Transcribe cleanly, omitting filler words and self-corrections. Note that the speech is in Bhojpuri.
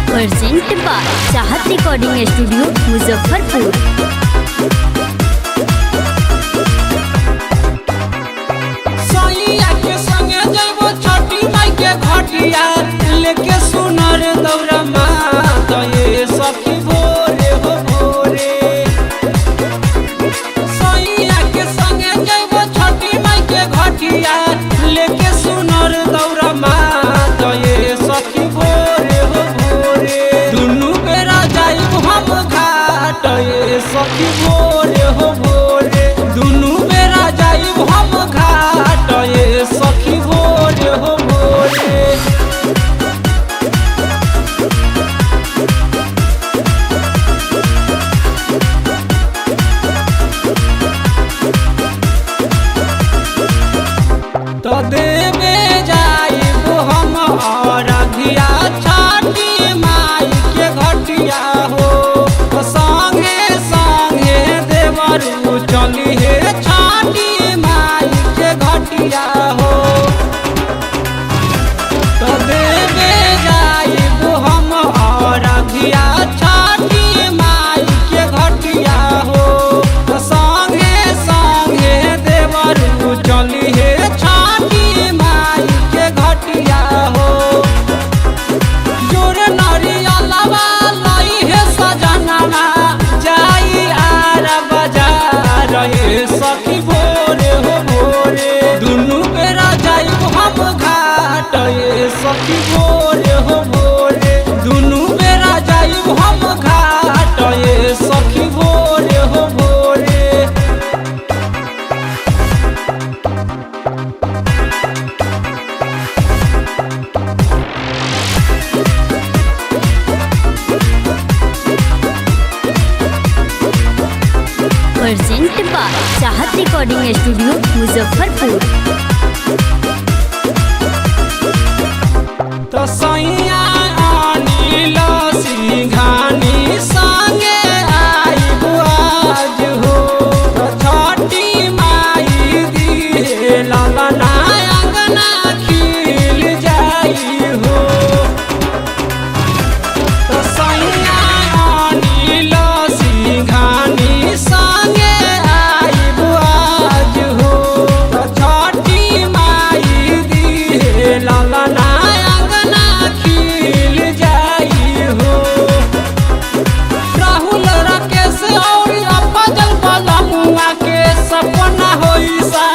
प्रेजेंट बाय चाहत रिकॉर्डिंग स्टूडियो मुजफ्फरपुर। लेके सुनर दौरा मात ये सखी भोरे हो भोरे सैया के संगे जइबो छठी माई के घटिया लेके सुनर दौरा मात ये सखी भोरे हो भोरे दुनु बेरा जाइब हम घाट ये सखी भोरे हो भोरे दुनु बेरा जाइब हम घाट ये सखी भोरे हो भोरे। तो देवे जाइब हम अरघिया छठी माई के घटिया हो संगे संगे देवरू चली हे छठी माई के घटिया हो। तो देवे जाइब हम अरघिया छठी माई के घटिया हो संगे संगे देवरू चली हे छठी माई के घटिया हो। जोर नरियलवा लई हे सजनवा जाई आर बाजार हे सखी भोरे हो भोरे दुनु बेरा जाइब हम घाट ये सखी भोरे हो भोरे दुनु बेरा जाइब हम घाट ये सखी भोरे हो भोरे। प्रेजेंट बाय चाहत रिकॉर्डिंग स्टूडियो मुजफ्फरपुर। तो सैया अनिल सिंघानी संगे आइब आज हो छठी माई दिहे ललना अंगना खिल जाई हो। तो सैया अनिल सिंघानी संगे आइब आज हो छठी माई दिहे ललना राहुल राकेश और अपजल बलमुआ के सपना होई सा